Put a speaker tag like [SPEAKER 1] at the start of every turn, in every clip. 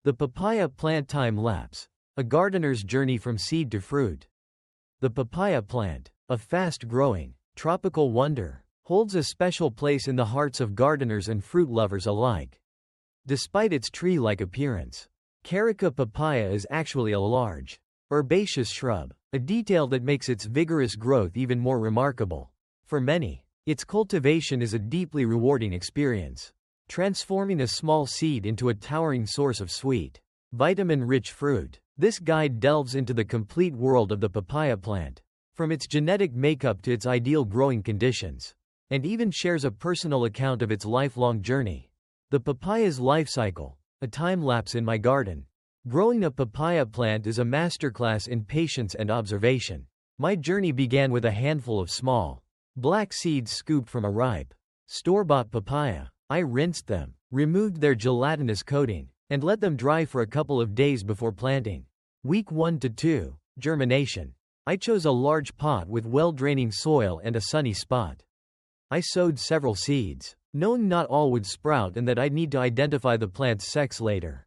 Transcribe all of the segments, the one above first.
[SPEAKER 1] The papaya plant time-lapse. A gardener's journey from seed to fruit. The papaya plant, a fast-growing, tropical wonder, holds a special place in the hearts of gardeners and fruit lovers alike. Despite its tree-like appearance, Carica papaya is actually a large, herbaceous shrub, a detail that makes its vigorous growth even more remarkable. For many, its cultivation is a deeply rewarding experience, transforming a small seed into a towering source of sweet, vitamin-rich fruit. This guide delves into the complete world of the papaya plant, from its genetic makeup to its ideal growing conditions, and even shares a personal account of its lifelong journey. The papaya's life cycle, a time-lapse in my garden. Growing a papaya plant is a masterclass in patience and observation. My journey began with a handful of small, black seeds scooped from a ripe, store-bought papaya. I rinsed them, removed their gelatinous coating, and let them dry for a couple of days before planting. Week 1 to 2, germination. I chose a large pot with well-draining soil and a sunny spot. I sowed several seeds, knowing not all would sprout and that I'd need to identify the plant's sex later.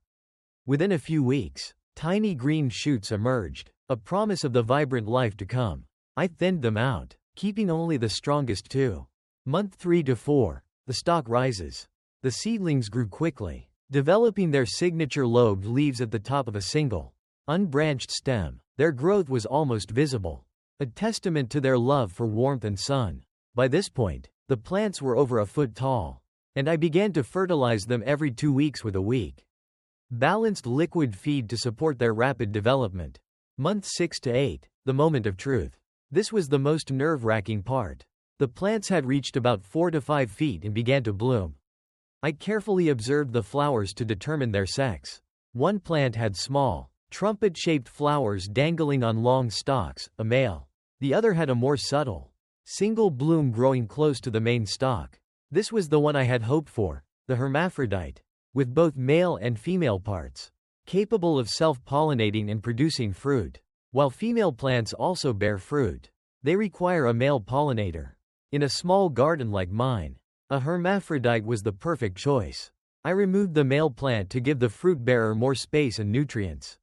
[SPEAKER 1] Within a few weeks, tiny green shoots emerged, a promise of the vibrant life to come. I thinned them out, keeping only the strongest two. Month 3 to 4, the stalk rises. The seedlings grew quickly, developing their signature lobed leaves at the top of a single, unbranched stem. Their growth was almost visible, a testament to their love for warmth and sun. By this point, the plants were over a foot tall, and I began to fertilize them every 2 weeks with a balanced liquid feed to support their rapid development. Month 6 to 8, the moment of truth. This was the most nerve-wracking part. The plants had reached about 4 to 5 feet and began to bloom. I carefully observed the flowers to determine their sex. One plant had small, trumpet-shaped flowers dangling on long stalks, a male. The other had a more subtle, single bloom growing close to the main stalk. This was the one I had hoped for, the hermaphrodite, with both male and female parts, capable of self-pollinating and producing fruit. While female plants also bear fruit, they require a male pollinator. In a small garden like mine, a hermaphrodite was the perfect choice. I removed the male plant to give the fruit bearer more space and nutrients.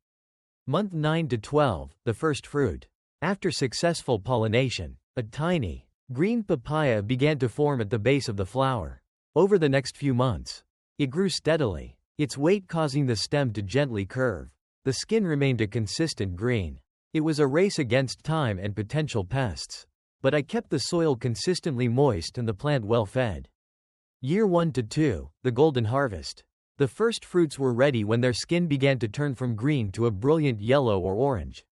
[SPEAKER 1] Month 9 to 12, the first fruit. After successful pollination, a tiny, green papaya began to form at the base of the flower. Over the next few months, it grew steadily, its weight causing the stem to gently curve. The skin remained a consistent green. It was a race against time and potential pests. But I kept the soil consistently moist and the plant well fed. Year 1 to 2, the golden harvest. The first fruits were ready when their skin began to turn from green to a brilliant yellow or orange.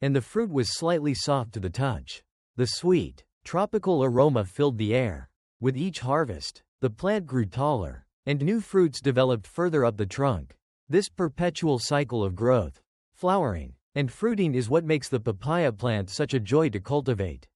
[SPEAKER 1] And the fruit was slightly soft to the touch. The sweet, tropical aroma filled the air. With each harvest, the plant grew taller, and new fruits developed further up the trunk. This perpetual cycle of growth, flowering, and fruiting is what makes the papaya plant such a joy to cultivate.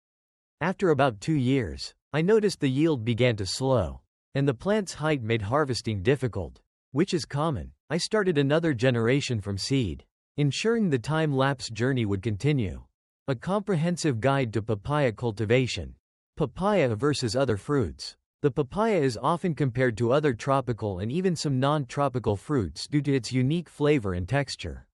[SPEAKER 1] After about 2 years, I noticed the yield began to slow, and the plant's height made harvesting difficult, which is common. I started another generation from seed, ensuring the time-lapse journey would continue. A comprehensive guide to papaya cultivation. Papaya versus other fruits. The papaya is often compared to other tropical and even some non-tropical fruits due to its unique flavor and texture.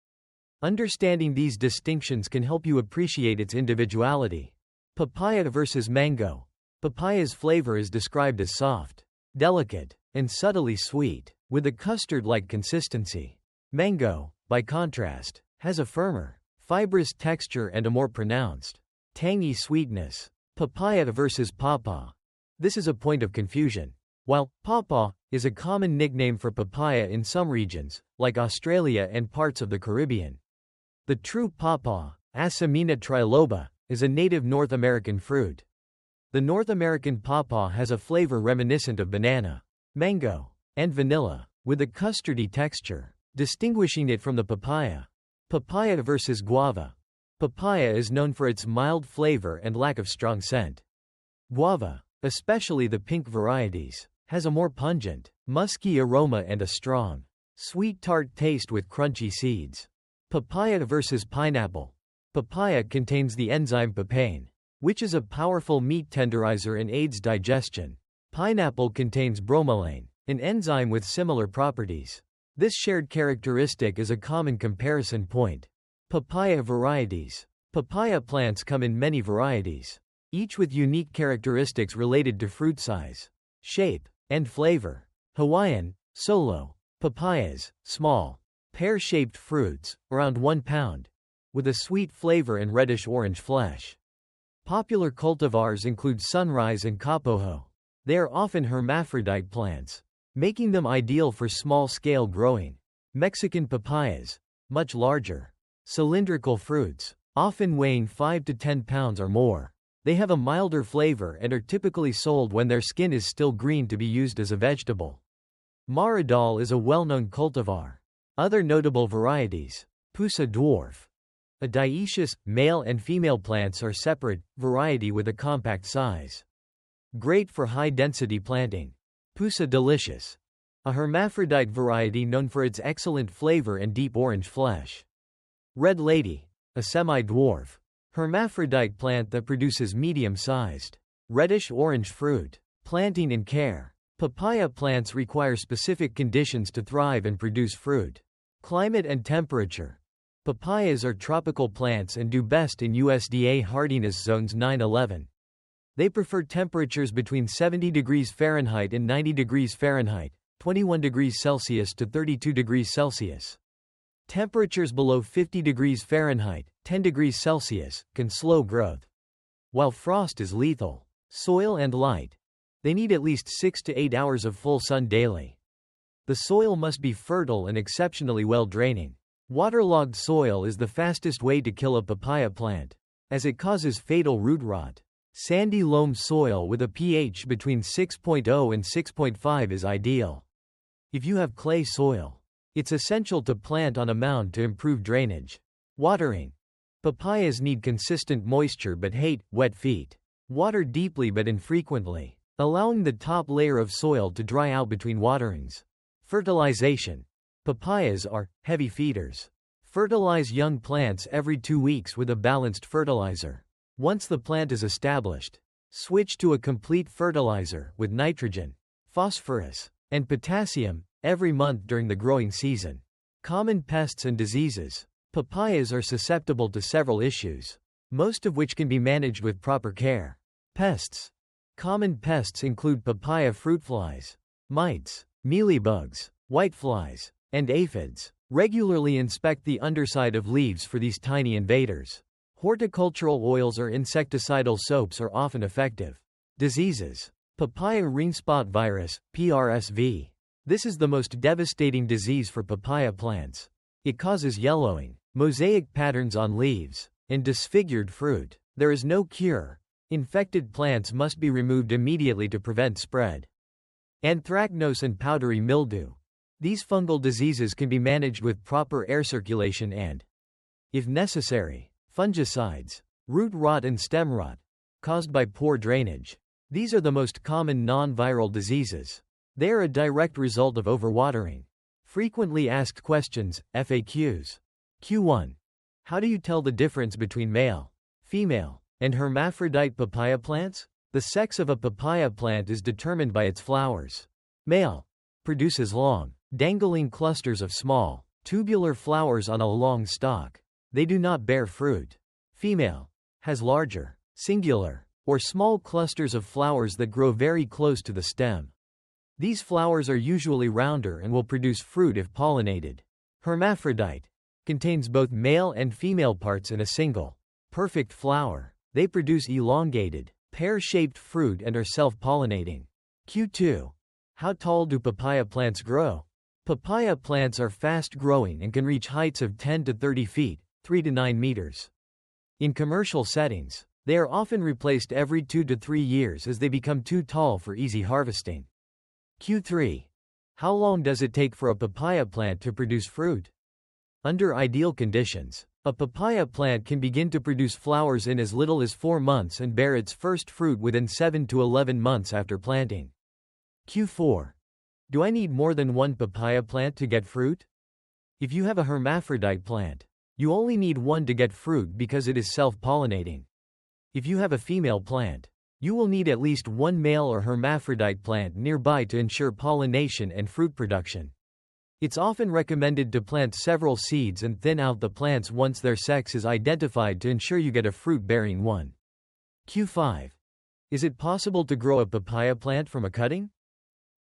[SPEAKER 1] Understanding these distinctions can help you appreciate its individuality. Papaya versus mango. Papaya's flavor is described as soft, delicate, and subtly sweet, with a custard-like consistency. Mango, by contrast, has a firmer, fibrous texture and a more pronounced, tangy sweetness. Papaya versus pawpaw. This is a point of confusion. While pawpaw is a common nickname for papaya in some regions, like Australia and parts of the Caribbean, the true pawpaw, Asimina triloba, is a native North American fruit. The North American pawpaw has a flavor reminiscent of banana, mango, and vanilla, with a custardy texture, distinguishing it from the papaya. Papaya versus guava. Papaya is known for its mild flavor and lack of strong scent. Guava, especially the pink varieties, has a more pungent, musky aroma and a strong, sweet tart taste with crunchy seeds. Papaya versus pineapple. Papaya contains the enzyme papain, which is a powerful meat tenderizer and aids digestion. Pineapple contains bromelain, an enzyme with similar properties. This shared characteristic is a common comparison point. Papaya varieties. Papaya plants come in many varieties, each with unique characteristics related to fruit size, shape, and flavor. Hawaiian, solo, papayas, small, pear-shaped fruits, around 1 pound, with a sweet flavor and reddish-orange flesh. Popular cultivars include Sunrise and Kapoho. They are often hermaphrodite plants, making them ideal for small-scale growing. Mexican papayas, much larger, cylindrical fruits, often weighing 5 to 10 pounds or more. They have a milder flavor and are typically sold when their skin is still green to be used as a vegetable. Maridol is a well-known cultivar. Other notable varieties. Pusa dwarf. A dioecious, male and female plants are separate, variety with a compact size. Great for high-density planting. Pusa delicious. A hermaphrodite variety known for its excellent flavor and deep orange flesh. Red lady. A semi-dwarf, hermaphrodite plant that produces medium-sized, reddish-orange fruit. Planting and care. Papaya plants require specific conditions to thrive and produce fruit. Climate and temperature. Papayas are tropical plants and do best in USDA hardiness zones 9-11. They prefer temperatures between 70 degrees Fahrenheit and 90 degrees Fahrenheit, 21 degrees Celsius to 32 degrees Celsius. Temperatures below 50 degrees Fahrenheit, 10 degrees Celsius, can slow growth. While frost is lethal, soil and light, they need at least 6 to 8 hours of full sun daily. The soil must be fertile and exceptionally well draining. Waterlogged soil is the fastest way to kill a papaya plant, as it causes fatal root rot. Sandy loam soil with a pH between 6.0 and 6.5 is ideal. If you have clay soil, it's essential to plant on a mound to improve drainage. Watering. Papayas need consistent moisture but hate wet feet. Water deeply but infrequently, allowing the top layer of soil to dry out between waterings. Fertilization. Papayas are heavy feeders. Fertilize young plants every 2 weeks with a balanced fertilizer. Once the plant is established, switch to a complete fertilizer with nitrogen, phosphorus, and potassium every month during the growing season. Common pests and diseases. Papayas are susceptible to several issues, most of which can be managed with proper care. Pests. Common pests include papaya fruit flies, mites, mealybugs, whiteflies, and aphids. Regularly inspect the underside of leaves for these tiny invaders. Horticultural oils or insecticidal soaps are often effective. Diseases. Papaya ring spot virus, PRSV. This is the most devastating disease for papaya plants. It causes yellowing, mosaic patterns on leaves, and disfigured fruit. There is no cure. Infected plants must be removed immediately to prevent spread. Anthracnose and powdery mildew. These fungal diseases can be managed with proper air circulation and, if necessary, fungicides. Root rot and stem rot, caused by poor drainage. These are the most common non-viral diseases. They are a direct result of overwatering. Frequently asked questions, FAQs. Q1. How do you tell the difference between male, female, and hermaphrodite papaya plants? The sex of a papaya plant is determined by its flowers. Male produces long, dangling clusters of small, tubular flowers on a long stalk. They do not bear fruit. Female has larger, singular, or small clusters of flowers that grow very close to the stem. These flowers are usually rounder and will produce fruit if pollinated. Hermaphrodite contains both male and female parts in a single, perfect flower. They produce elongated, pear-shaped fruit and are self-pollinating. Q2. How tall do papaya plants grow? Papaya plants are fast-growing and can reach heights of 10 to 30 feet, 3 to 9 meters. In commercial settings, they are often replaced every 2 to 3 years as they become too tall for easy harvesting. Q3. How long does it take for a papaya plant to produce fruit? Under ideal conditions, a papaya plant can begin to produce flowers in as little as 4 months and bear its first fruit within 7 to 11 months after planting. Q4. Do I need more than one papaya plant to get fruit? If you have a hermaphrodite plant, you only need one to get fruit because it is self-pollinating. If you have a female plant, you will need at least one male or hermaphrodite plant nearby to ensure pollination and fruit production. It's often recommended to plant several seeds and thin out the plants once their sex is identified to ensure you get a fruit-bearing one. Q5. Is it possible to grow a papaya plant from a cutting?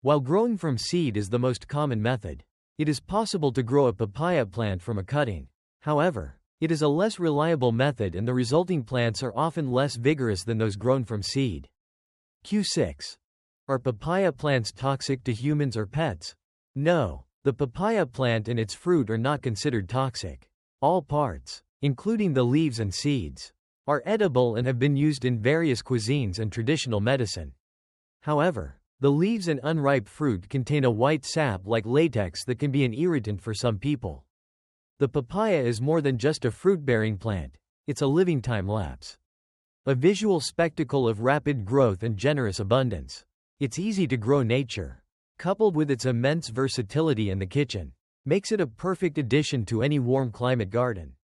[SPEAKER 1] While growing from seed is the most common method, it is possible to grow a papaya plant from a cutting. However, it is a less reliable method and the resulting plants are often less vigorous than those grown from seed. Q6. Are papaya plants toxic to humans or pets? No. The papaya plant and its fruit are not considered toxic. All parts, including the leaves and seeds, are edible and have been used in various cuisines and traditional medicine. However, the leaves and unripe fruit contain a white sap like latex that can be an irritant for some people. The papaya is more than just a fruit-bearing plant, it's a living time-lapse. A visual spectacle of rapid growth and generous abundance. Its easy-to-grow nature, coupled with its immense versatility in the kitchen, makes it a perfect addition to any warm climate garden.